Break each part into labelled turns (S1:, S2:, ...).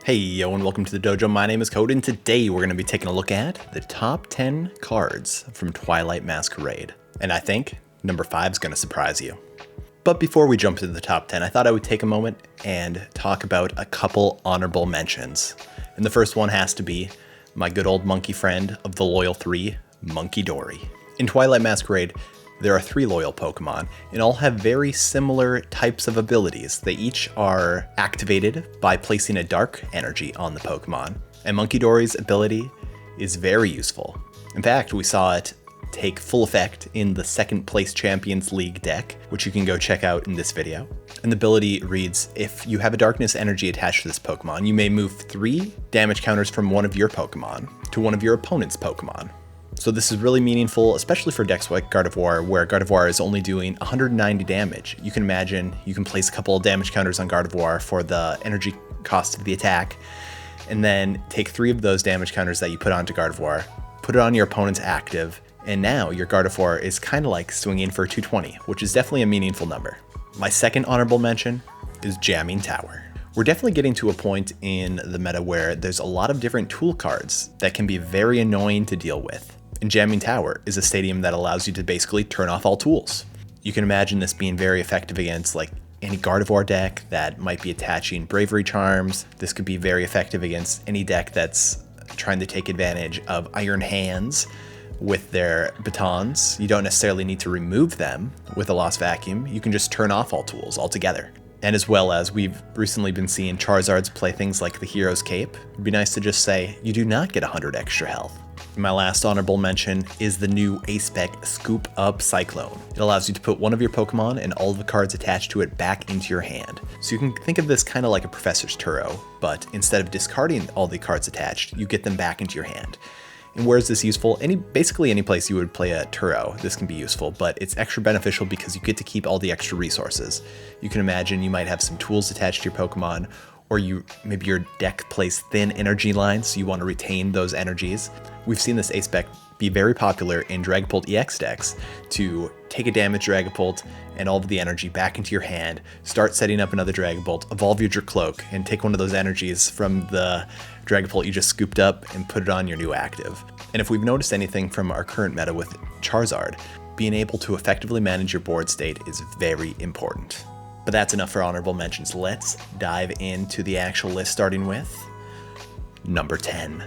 S1: Hey yo, and welcome to the dojo. My name is Code, and today we're going to be taking a look at the top 10 cards from Twilight Masquerade. And I think number 5 is going to surprise you. But before we jump into the top 10, I thought I would take a moment and talk about a couple honorable mentions. And the first one has to be my good old monkey friend of the loyal 3, Monkey Dory. In Twilight Masquerade, there are 3 loyal Pokemon, and all have very similar types of abilities. They each are activated by placing a dark energy on the Pokemon, and Monkey Dory's ability is very useful. In fact, we saw it take full effect in the second place Champions League deck, which you can go check out in this video. And the ability reads, if you have a darkness energy attached to this Pokemon, you may move 3 damage counters from one of your Pokemon to one of your opponent's Pokemon. So this is really meaningful, especially for decks like Gardevoir, where Gardevoir is only doing 190 damage. You can imagine you can place a couple of damage counters on Gardevoir for the energy cost of the attack, and then take 3 of those damage counters that you put onto Gardevoir, put it on your opponent's active, and now your Gardevoir is kind of like swinging for 220, which is definitely a meaningful number. My second honorable mention is Jamming Tower. We're definitely getting to a point in the meta where there's a lot of different tool cards that can be very annoying to deal with. And Jamming Tower is a stadium that allows you to basically turn off all tools. You can imagine this being very effective against like any Gardevoir deck that might be attaching Bravery Charms. This could be very effective against any deck that's trying to take advantage of Iron Hands with their batons. You don't necessarily need to remove them with a Lost Vacuum. You can just turn off all tools altogether. And as well as we've recently been seeing Charizards play things like the Hero's Cape, it'd be nice to just say, you do not get 100 extra health. My last honorable mention is the new A-Spec Scoop Up Cyclone. It allows you to put one of your Pokemon and all of the cards attached to it back into your hand. So you can think of this kind of like a Professor's Turo, but instead of discarding all the cards attached, you get them back into your hand. And where is this useful? Basically any place you would play a Turo, this can be useful, but it's extra beneficial because you get to keep all the extra resources. You can imagine you might have some tools attached to your Pokemon, or maybe your deck plays thin energy lines, so you want to retain those energies. We've seen this A-Spec be very popular in Dragapult EX decks to take a damaged Dragapult and all of the energy back into your hand, start setting up another Dragapult, evolve your Cloak, and take one of those energies from the Dragapult you just scooped up and put it on your new active. And if we've noticed anything from our current meta with Charizard, being able to effectively manage your board state is very important. But that's enough for honorable mentions. Let's dive into the actual list, starting with number 10.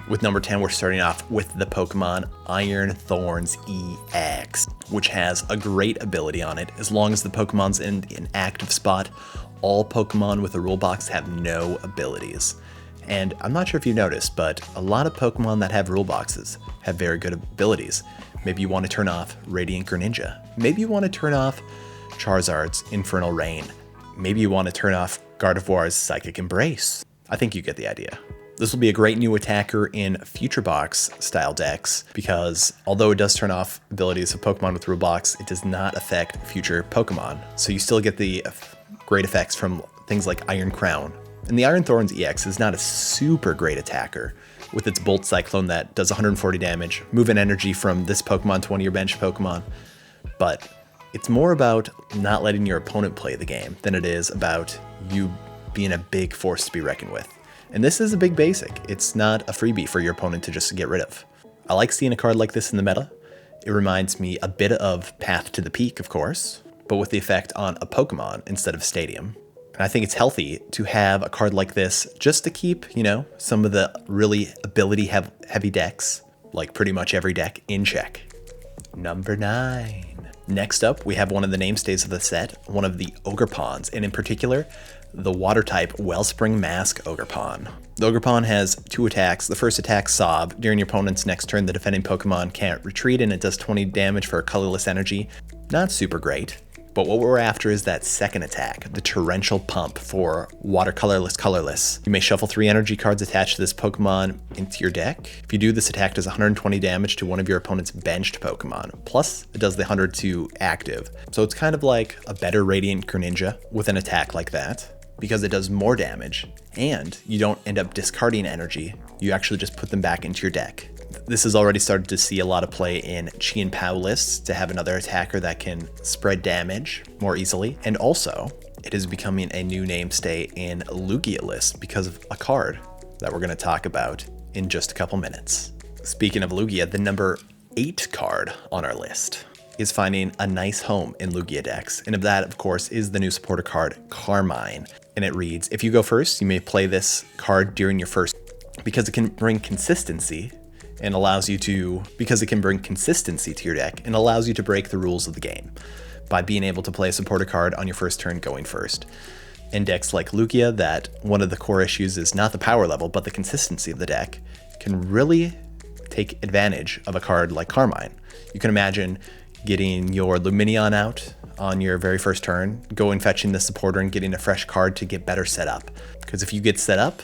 S1: With number 10, we're starting off with the Pokemon Iron Thorns EX, which has a great ability on it. As long as the Pokemon's in an active spot, all Pokemon with a rule box have no abilities. And I'm not sure if you noticed, but a lot of Pokemon that have rule boxes have very good abilities. Maybe you want to turn off Radiant Greninja. Maybe you want to turn off Charizard's Infernal Rain. Maybe you want to turn off Gardevoir's Psychic Embrace. I think you get the idea. This will be a great new attacker in Future Box style decks because although it does turn off abilities of Pokemon with rule box, it does not affect future Pokemon. So you still get the great effects from things like Iron Crown. And the Iron Thorns EX is not a super great attacker with its Bolt Cyclone that does 140 damage, moving energy from this Pokemon to one of your bench Pokemon. But it's more about not letting your opponent play the game than it is about you being a big force to be reckoned with. And this is a big basic. It's not a freebie for your opponent to just get rid of. I like seeing a card like this in the meta. It reminds me a bit of Path to the Peak, of course, but with the effect on a Pokemon instead of Stadium. And I think it's healthy to have a card like this just to keep, some of the really ability heavy decks, like pretty much every deck, in check. Number 9. Next up, we have one of the mainstays of the set, one of the Ogerpons, and in particular, the Water-type Wellspring Mask Ogerpon. The Ogerpon has 2 attacks. The first attack, Sob. During your opponent's next turn, the defending Pokemon can't retreat, and it does 20 damage for a colorless energy. Not super great. But what we're after is that second attack, the Torrential Pump for Water Colorless. You may shuffle 3 energy cards attached to this Pokemon into your deck. If you do, this attack does 120 damage to one of your opponent's benched Pokemon. Plus, it does the 100 to active. So it's kind of like a better Radiant Greninja with an attack like that, because it does more damage, and you don't end up discarding energy. You actually just put them back into your deck. This has already started to see a lot of play in Chi and Pow lists to have another attacker that can spread damage more easily. And also, it is becoming a new namestay in Lugia lists because of a card that we're going to talk about in just a couple minutes. Speaking of Lugia, the number 8 card on our list is finding a nice home in Lugia decks, and of that, of course, is the new supporter card, Carmine. And it reads, if you go first, you may play this card during your first, because it can bring consistency and allows you to, because it can bring consistency to your deck and allows you to break the rules of the game by being able to play a supporter card on your first turn going first. In decks like Lugia, that one of the core issues is not the power level, but the consistency of the deck, can really take advantage of a card like Carmine. You can imagine getting your Luminion out on your very first turn, going fetching the supporter and getting a fresh card to get better set up. Because if you get set up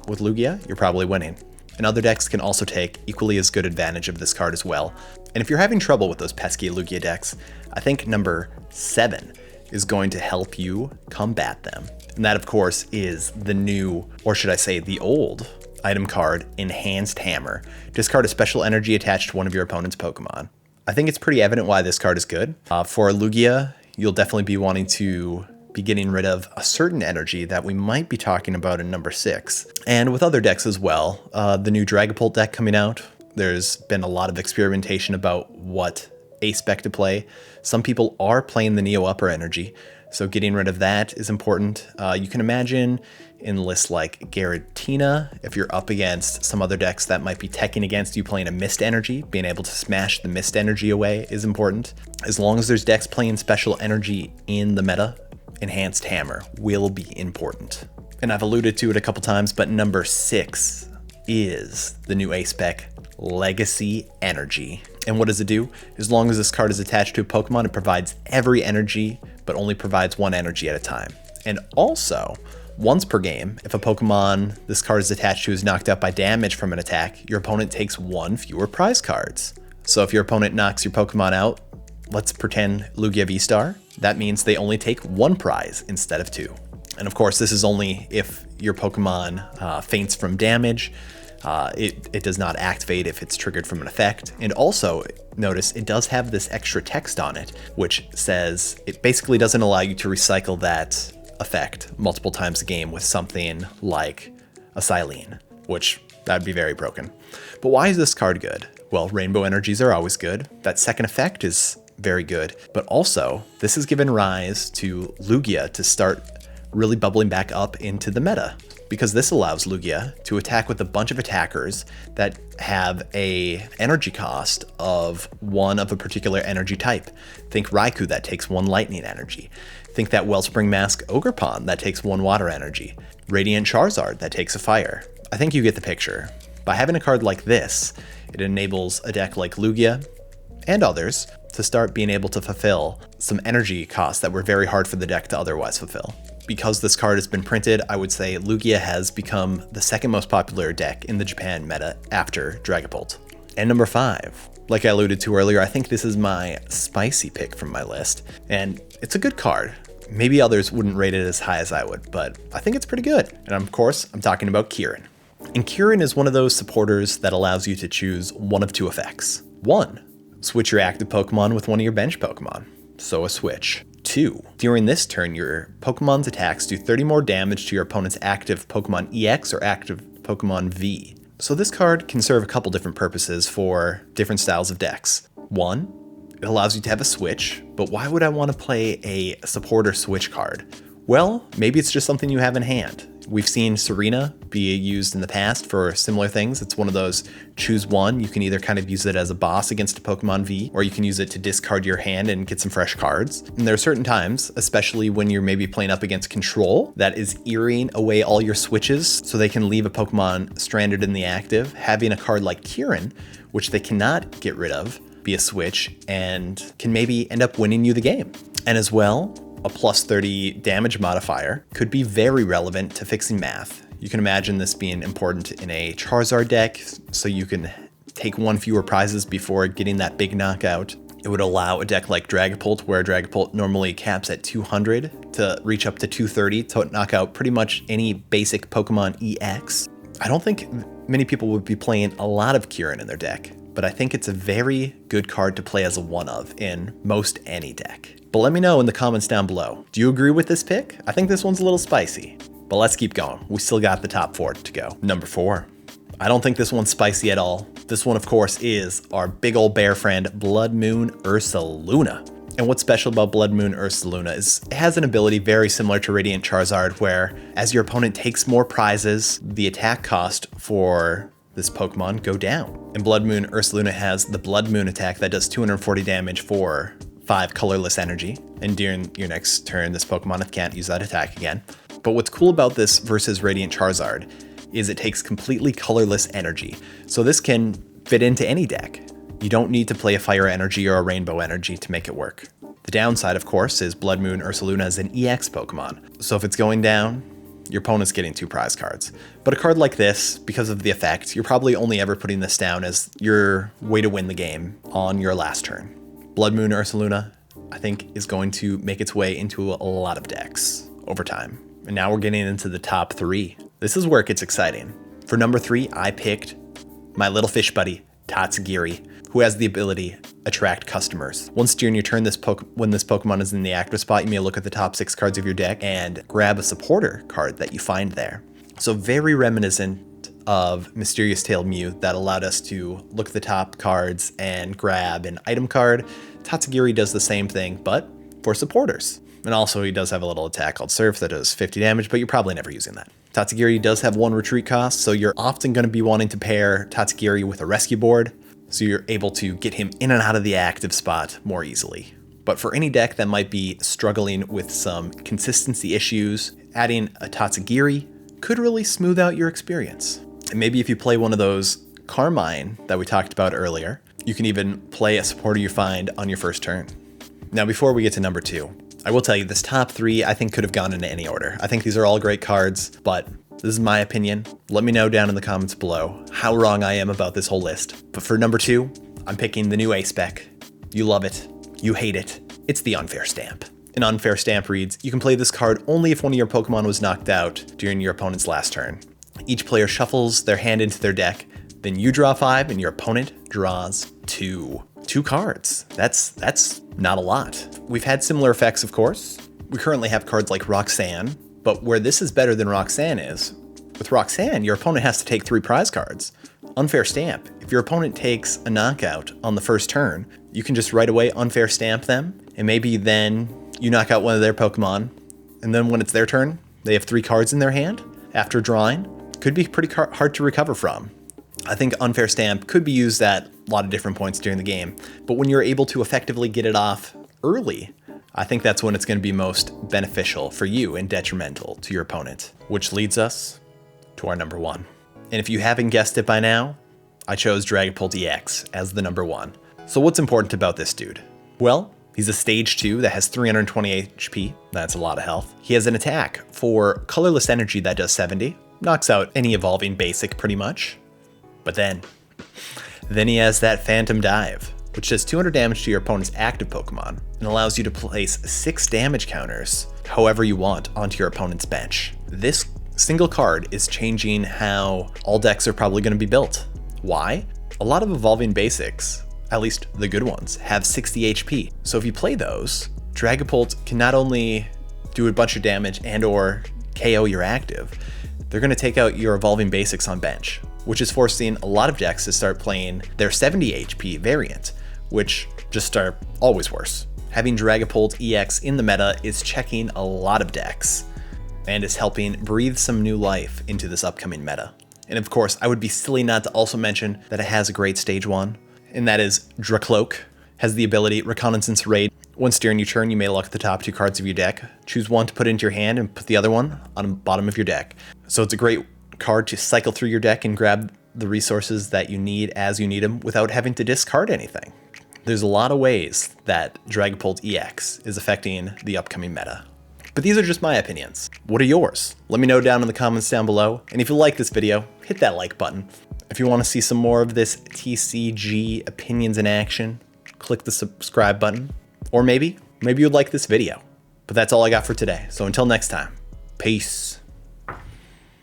S1: with Lugia, you're probably winning. And other decks can also take equally as good advantage of this card as well. And if you're having trouble with those pesky Lugia decks, I think number 7 is going to help you combat them. And that, of course, is the new, or should I say the old, item card, Enhanced Hammer. Discard a special energy attached to one of your opponent's Pokemon. I think it's pretty evident why this card is good. For Lugia, you'll definitely be wanting to be getting rid of a certain energy that we might be talking about in number 6. And with other decks as well, the new Dragapult deck coming out, there's been a lot of experimentation about what A-spec to play. Some people are playing the Neo Upper energy, so getting rid of that is important. You can imagine in lists like Giratina, if you're up against some other decks that might be teching against you playing a Mist energy, being able to smash the Mist energy away is important. As long as there's decks playing special energy in the meta, Enhanced Hammer will be important. And I've alluded to it a couple times, but number 6 is the new A-spec Legacy Energy. And what does it do? As long as this card is attached to a Pokemon, it provides every energy, but only provides 1 energy at a time. And also, once per game, if a Pokemon this card is attached to is knocked out by damage from an attack, your opponent takes 1 fewer prize cards. So if your opponent knocks your Pokemon out, let's pretend Lugia V-Star, that means they only take 1 prize instead of 2. And of course, this is only if your Pokemon faints from damage. It does not activate if it's triggered from an effect. And also, notice it does have this extra text on it, which says it basically doesn't allow you to recycle that effect multiple times a game with something like a Silene, which that'd be very broken. But why is this card good? Well, rainbow energies are always good. That second effect is very good, but also this has given rise to Lugia to start really bubbling back up into the meta, because this allows Lugia to attack with a bunch of attackers that have a energy cost of 1 of a particular energy type. Think Raikou, that takes 1 lightning energy. Think that Wellspring Mask Ogerpon, that takes 1 water energy. Radiant Charizard, that takes a fire. I think you get the picture. By having a card like this, it enables a deck like Lugia and others to start being able to fulfill some energy costs that were very hard for the deck to otherwise fulfill. Because this card has been printed, I would say Lugia has become the second most popular deck in the Japan meta after Dragapult. And number 5, like I alluded to earlier, I think this is my spicy pick from my list, and it's a good card. Maybe others wouldn't rate it as high as I would, but I think it's pretty good. And of course, I'm talking about Kirin. And Kirin is one of those supporters that allows you to choose one of 2 effects. 1, switch your active Pokemon with one of your bench Pokemon, so a switch. 2, during this turn, your Pokemon's attacks do 30 more damage to your opponent's active Pokemon EX or active Pokemon V. So this card can serve a couple different purposes for different styles of decks. 1, it allows you to have a switch, but why would I want to play a supporter switch card? Well, maybe it's just something you have in hand. We've seen Serena be used in the past for similar things. It's one of those choose one. You can either kind of use it as a boss against a Pokemon V, or you can use it to discard your hand and get some fresh cards. And there are certain times, especially when you're maybe playing up against Control, that is earing away all your switches so they can leave a Pokemon stranded in the active. Having a card like Kirin, which they cannot get rid of, be a switch and can maybe end up winning you the game. And as well, a plus 30 damage modifier could be very relevant to fixing math. You can imagine this being important in a Charizard deck, so you can take 1 fewer prizes before getting that big knockout. It would allow a deck like Dragapult, where Dragapult normally caps at 200, to reach up to 230 to knock out pretty much any basic Pokemon EX. I don't think many people would be playing a lot of Kirin in their deck, but I think it's a very good card to play as a one of in most any deck. But let me know in the comments down below. Do you agree with this pick? I think this one's a little spicy. But let's keep going. We still got the top 4 to go. Number 4. I don't think this one's spicy at all. This one, of course, is our big old bear friend, Blood Moon Ursaluna. And what's special about Blood Moon Ursaluna is it has an ability very similar to Radiant Charizard, where as your opponent takes more prizes, the attack cost for this Pokemon go down. And Blood Moon Ursaluna has the Blood Moon attack that does 240 damage for 5 colorless energy. And during your next turn, this Pokemon can't use that attack again. But what's cool about this versus Radiant Charizard is it takes completely colorless energy. So this can fit into any deck. You don't need to play a fire energy or a rainbow energy to make it work. The downside, of course, is Blood Moon Ursaluna is an EX Pokemon. So if it's going down, your opponent's getting 2 prize cards. But a card like this, because of the effect, you're probably only ever putting this down as your way to win the game on your last turn. Blood Moon Ursaluna, I think, is going to make its way into a lot of decks over time. And now we're getting into the top 3. This is where it gets exciting. For number 3, I picked my little fish buddy, Tatsugiri, who has the ability attract customers. Once during your turn, when this Pokemon is in the active spot, you may look at the top 6 cards of your deck and grab a supporter card that you find there. So very reminiscent of Mysterious Tailed Mew that allowed us to look at the top cards and grab an item card. Tatsugiri does the same thing, but for supporters. And also he does have a little attack called Surf that does 50 damage, but you're probably never using that. Tatsugiri does have 1 retreat cost, so you're often going to be wanting to pair Tatsugiri with a rescue board, so you're able to get him in and out of the active spot more easily. But for any deck that might be struggling with some consistency issues, adding a Tatsugiri could really smooth out your experience. And maybe if you play one of those Carmine that we talked about earlier, you can even play a supporter you find on your first turn. Now, before we get to number 2, I will tell you this top 3 I think could have gone into any order. I think these are all great cards, but this is my opinion. Let me know down in the comments below how wrong I am about this whole list. But for number 2, I'm picking the new A spec. You love it. You hate it. It's the Unfair Stamp. An Unfair Stamp reads, you can play this card only if one of your Pokemon was knocked out during your opponent's last turn. Each player shuffles their hand into their deck, then you draw 5 and your opponent draws 2. 2 cards. That's not a lot. We've had similar effects, of course. We currently have cards like Roxanne, but where this is better than Roxanne is, with Roxanne, your opponent has to take 3 prize cards. Unfair Stamp. If your opponent takes a knockout on the first turn, you can just right away Unfair Stamp them, and maybe then you knock out one of their Pokemon, and then when it's their turn, they have 3 cards in their hand after drawing. Could be pretty hard to recover from. I think Unfair Stamp could be used at a lot of different points during the game, but when you're able to effectively get it off early, I think that's when it's going to be most beneficial for you and detrimental to your opponent. Which leads us to our number 1. And if you haven't guessed it by now, I chose Dragapult EX as the number 1. So what's important about this dude? Well, he's a stage 2 that has 320 HP. That's a lot of health. He has an attack for colorless energy that does 70. Knocks out any evolving basic pretty much. But then he has that Phantom Dive, which does 200 damage to your opponent's active Pokemon and allows you to place 6 damage counters however you want onto your opponent's bench. This single card is changing how all decks are probably going to be built. Why? A lot of evolving basics, at least the good ones, have 60 HP. So if you play those, Dragapult can not only do a bunch of damage and or KO your active, they're going to take out your evolving basics on bench, which is forcing a lot of decks to start playing their 70 HP variant, which just are always worse. Having Dragapult EX in the meta is checking a lot of decks and is helping breathe some new life into this upcoming meta. And of course, I would be silly not to also mention that it has a great stage 1, and that is Dracloak. Has the ability Reconnaissance Raid. Once during your turn, you may look at the top 2 cards of your deck, choose one to put into your hand and put the other one on the bottom of your deck. So it's a great card to cycle through your deck and grab the resources that you need as you need them without having to discard anything. There's a lot of ways that Dragapult EX is affecting the upcoming meta. But these are just my opinions. What are yours? Let me know down in the comments down below. And if you like this video, hit that like button. If you want to see some more of this TCG opinions in action, click the subscribe button. Or maybe you'd like this video. But that's all I got for today. So until next time, peace.